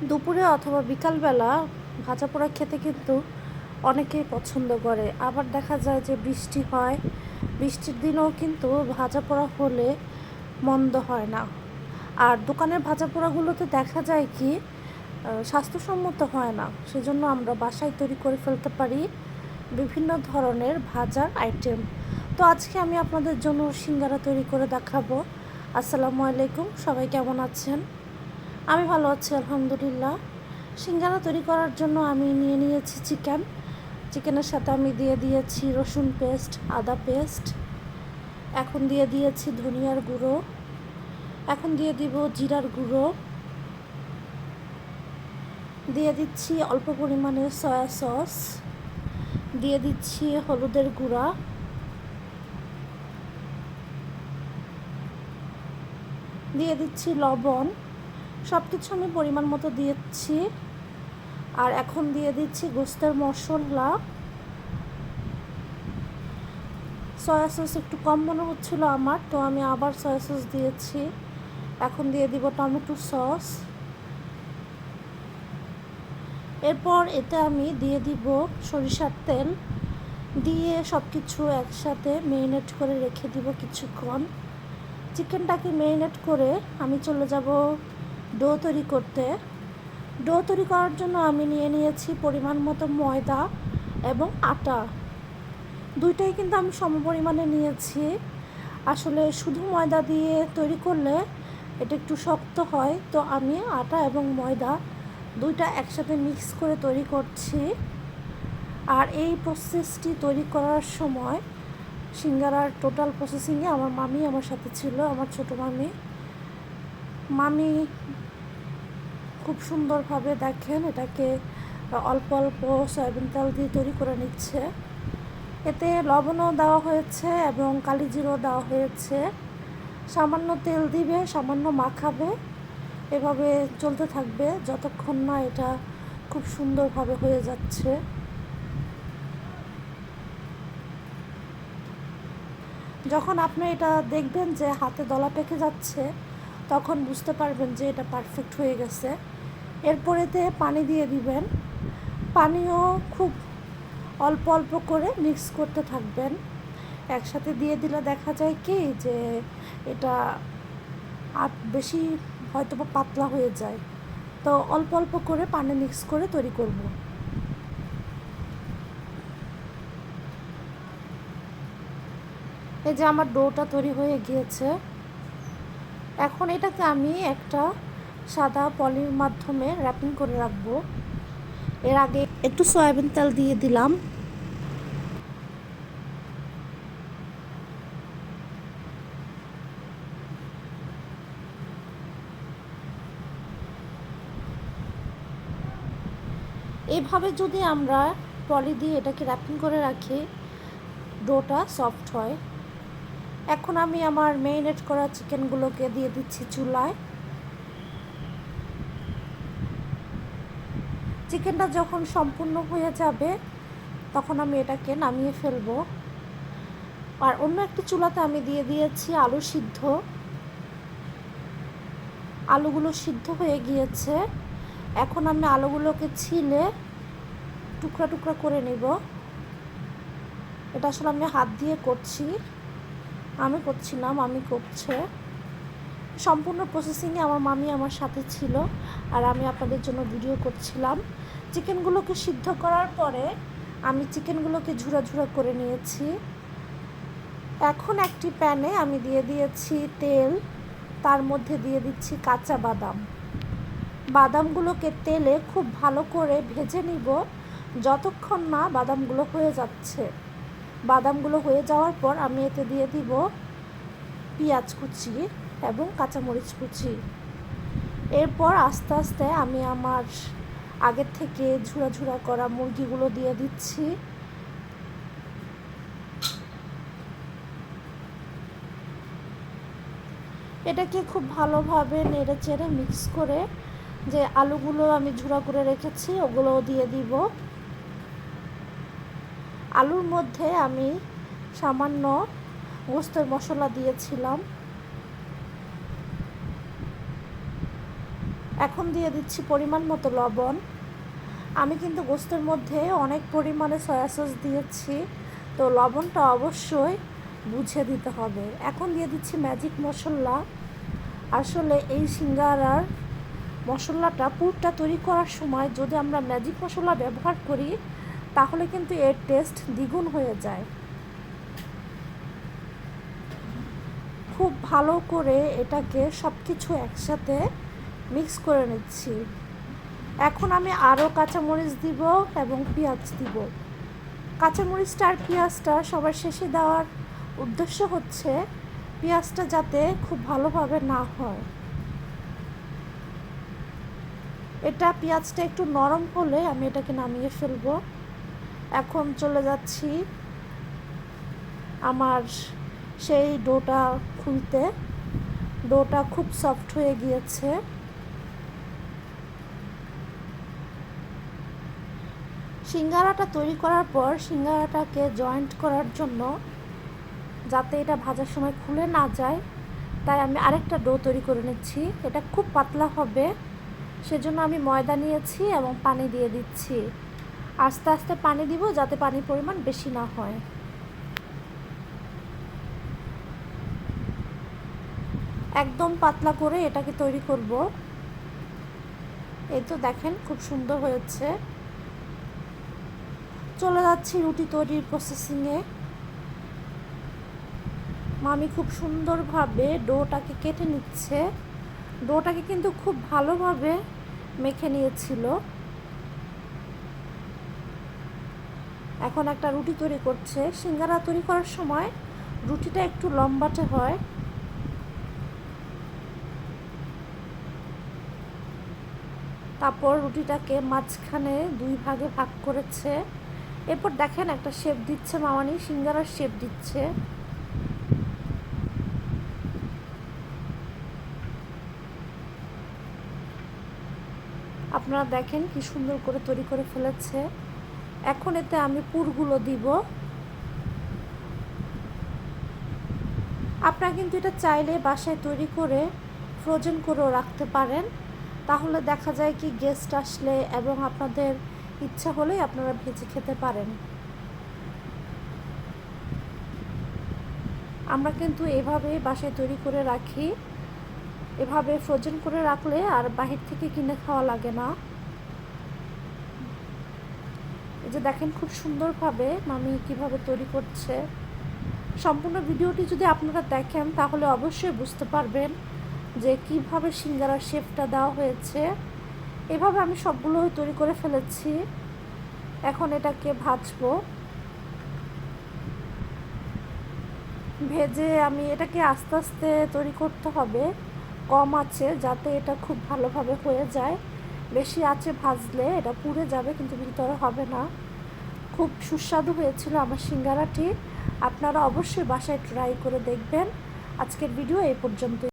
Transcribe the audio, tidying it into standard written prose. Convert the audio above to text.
দুপুরে অথবা বিকালবেলা ভাজা পোড়া খেতে কিন্তু অনেকেই পছন্দ করে। আবার দেখা যায় যে বৃষ্টি হয়, বৃষ্টির দিনেও কিন্তু ভাজা পোড়া হলে মন্দ হয় না। আর দোকানের ভাজা পোড়াগুলোতে দেখা যায় কি স্বাস্থ্যসম্মত হয় না, সেজন্য আমরা বাসায় তৈরি করে ফেলতে পারি বিভিন্ন ধরনের ভাজার আইটেম। তো আজকে আমি আপনাদের জন্য সিঙ্গারা তৈরি করে দেখাবো। আসসালামু আলাইকুম, সবাই কেমন আছেন? আমি ভালো আছি আলহামদুলিল্লাহ। সিঙ্গারা তৈরি করার জন্য আমি নিয়ে নিয়েছি চিকেনের সাথে আমি দিয়ে দিয়েছি রসুন পেস্ট, আদা পেস্ট, এখন দিয়ে দিয়েছি ধনিয়ার গুঁড়ো, এখন দিয়ে দিব জিরার গুঁড়ো, দিয়ে দিচ্ছি অল্প পরিমাণে সয়া সস, দিয়ে দিচ্ছি হলুদের গুঁড়া, দিয়ে দিচ্ছি লবণ। সব কিছু আমি পরিমাণ মতো দিয়েছি। আর এখন দিয়ে দিচ্ছি গোস্তের মশলা। সয়া সস একটু কম মনে হচ্ছিল আমার, তো আমি আবার সয়া সস দিয়েছি। এখন দিয়ে দিব টমেটো সস। এরপর এতে আমি দিয়ে দিব সরিষার তেল, দিয়ে সব কিছু একসাথে মেরিনেট করে রেখে দিব কিছুক্ষণ। চিকেনটাকে মেরিনেট করে আমি চলে যাব ডো তৈরি করতে। ডো তৈরি করার জন্য আমি নিয়ে নিয়েছি পরিমাণ মতো ময়দা এবং আটা, দুইটাই কিন্তু আমি সম পরিমাণে নিয়েছি। আসলে শুধু ময়দা দিয়ে তৈরি করলে এটা একটু শক্ত হয়, তো আমি আটা এবং ময়দা দুইটা একসাথে মিক্স করে তৈরি করছি। আর এই প্রসেসটি তৈরি করার সময় সিঙ্গারার টোটাল প্রসেসিংয়ে আমার মামি আমার সাথে ছিল, আমার ছোটো মামি খুব সুন্দরভাবে দেখেন এটাকে অল্প অল্প সয়াবিন তেল দিয়ে তৈরি করে নিচ্ছে। এতে লবণও দেওয়া হয়েছে এবং কালি জিরাও দেওয়া হয়েছে। সামান্য তেল দিবে, সামান্য মাখাবে, এভাবে চলতে থাকবে যতক্ষণ না এটা খুব সুন্দরভাবে হয়ে যাচ্ছে। যখন আপনি এটা দেখবেন যে হাতে দলা পেকে যাচ্ছে, তখন বুঝতে পারবেন যে এটা পারফেক্ট হয়ে গেছে। এরপরেতে পানি দিয়ে দিবেন। পানিও খুব অল্প অল্প করে মিক্স করতে থাকবেন। একসাথে দিয়ে দিলে দেখা যায় কি যে এটা আর বেশি হয়তো বা পাতলা হয়ে যায়, তো অল্প অল্প করে পানি মিক্স করে তৈরি করব। এই যে আমার ডোটা তৈরি হয়ে গিয়েছে। এখন এটাকে আমি একটা সাদা পলির মাধ্যমে র্যাপিং করে রাখবো। এর আগে একটু সয়াবিন তেল দিয়ে দিলাম। এইভাবে যদি আমরা পলি দিয়ে এটাকে র্যাপিং করে রাখি, ডোটা সফট হয়। এখন আমি আমার মেরিনেট করা চিকেনগুলোকে দিয়ে দিচ্ছি চুলায়। চিকেনটা যখন সম্পূর্ণ হয়ে যাবে তখন আমি এটাকে নামিয়ে ফেলবো। আর অন্য একটি চুলাতে আমি দিয়ে দিয়েছি আলু সিদ্ধ। আলুগুলো সিদ্ধ হয়ে গিয়েছে। এখন আমি আলুগুলোকে ছিলে টুকরা টুকরা করে নিব। এটা আসলে আমি হাত দিয়ে করছি, আমি করছি না, মামি করছে। সম্পূর্ণ প্রসেসিংয়ে আমার মামি আমার সাথে ছিল, আর আমি আপনাদের জন্য ভিডিও করছিলাম। চিকেনগুলোকে সিদ্ধ করার পরে আমি চিকেনগুলোকে ঝুরা ঝুরা করে নিয়েছি। এখন একটি প্যানে আমি দিয়ে দিয়েছি তেল, তার মধ্যে দিয়ে দিচ্ছি কাঁচা বাদাম। বাদামগুলোকে তেলে খুব ভালো করে ভেজে নিব যতক্ষণ না বাদামগুলো হয়ে যাচ্ছে। বাদামগুলো হয়ে যাওয়ার পর আমি এতে দিয়ে দিব পেঁয়াজ কুচি এবং কাঁচামরিচ কুচি। এরপর আস্তে আস্তে আমি আমার আগের থেকে ঝুরা ঝুরা করা মুরগিগুলো দিয়ে দিচ্ছি। এটাকে খুব ভালোভাবে নেড়ে চেড়ে মিক্স করে যে আলুগুলো আমি ঝুরা করে রেখেছি ওগুলোও দিয়ে দিব। আলুর মধ্যে আমি সামান্য গোস্তের মশলা দিয়েছিলাম। এখন দিয়ে দিচ্ছি পরিমাণ মতো লবণ। আমি কিন্তু গোস্তের মধ্যে অনেক পরিমাণে সয়া সস দিয়েছি, তো লবণটা অবশ্যই বুঝে দিতে হবে। এখন দিয়ে দিচ্ছি ম্যাজিক মশলা। আসলে এই সিঙ্গারার মশলাটা পুরটা তৈরি করার সময় যদি আমরা ম্যাজিক মশলা ব্যবহার করি তাহলে কিন্তু এর টেস্ট দ্বিগুণ হয়ে যায়। খুব ভালো করে এটাকে সব কিছু একসাথে মিক্স করে নিচ্ছি। এখন আমি আরও কাঁচামরিচ দিব এবং পেঁয়াজ দিব। কাঁচামরিচটা আর পেঁয়াজটা সবার শেষে দেওয়ার উদ্দেশ্য হচ্ছে পেঁয়াজটা যাতে খুব ভালোভাবে না হয়। এটা পেঁয়াজটা একটু নরম হলে আমি এটাকে নামিয়ে ফেলবো। এখন চলে যাচ্ছি আমার সেই ডোটা খুলতে। ডোটা খুব সফট হয়ে গিয়েছে। সিঙ্গারাটা তৈরি করার পর সিঙ্গারাটাকে জয়েন্ট করার জন্য যাতে এটা ভাজার সময় খুলে না যায় তাই আমি আরেকটা ডো তৈরি করে নিচ্ছি। এটা খুব পাতলা হবে, সেজন্য আমি ময়দা নিয়েছি এবং পানি দিয়ে দিচ্ছি। আস্তে আস্তে পানি দিব যাতে পানির পরিমাণ বেশি না হয়। একদম পাতলা করে এটাকে তৈরি করব। এই তো দেখেন খুব সুন্দর হয়েছে। চলে যাচ্ছি রুটি তৈরির প্রসেসিংয়ে। মামি খুব সুন্দরভাবে ডোটাকে কেটে নিচ্ছে। ডোটাকে কিন্তু খুব ভালোভাবে মেখে নিয়েছিল। এখন একটা রুটি তৈরি করছে। সিঙ্গারা তৈরি করার সময় রুটিটা একটু লম্বাটে হয়। তারপর রুটিটাকে মাঝখানে 2 ভাগে ভাগ করেছে। এরপর দেখেন একটা শেপ দিচ্ছে মামানি, সিঙ্গারার শেপ দিচ্ছে। আপনারা দেখেন কি সুন্দর করে তৈরি করে ফেলেছে। এখন এতে আমি পুরগুলো দিব। আপনারা কিন্তু এটা চাইলে বাসায় তৈরি করে ফ্রোজেন করেও রাখতে পারেন। তাহলে দেখা যায় কি গেস্ট আসলে এবং আপনাদের ইচ্ছা হলেই আপনারা ভেজে খেতে পারেন। আমরা কিন্তু এভাবে বাসায় তৈরি করে রাখি। এভাবে ফ্রোজেন করে রাখলে আর বাহির থেকে কিনে খাওয়া লাগে না। এই যে দেখেন খুব সুন্দরভাবে মামি কিভাবে তৈরি করছে। সম্পূর্ণ ভিডিওটি যদি আপনারা দেখেন তাহলে অবশ্যই বুঝতে পারবেন যে কিভাবে সিঙ্গারার শেপটা দেওয়া হয়েছে। এভাবে আমি সবগুলো তৈরি করে ফেলেছি। এখন এটাকে ভাজবো। ভেজে আমি এটাকে আস্তে আস্তে তৈরি করতে হবে, কম আঁচে, যাতে এটা খুব ভালোভাবে হয়ে যায়। বেশি আঁচে ভাজলে এটা পুড়ে যাবে কিন্তু ভিতরে হবে না। খুব সুস্বাদু হয়েছিল আমার সিঙ্গারাটি। আপনারা অবশ্যই বাসায় ট্রাই করে দেখবেন। আজকের ভিডিও এই পর্যন্তই।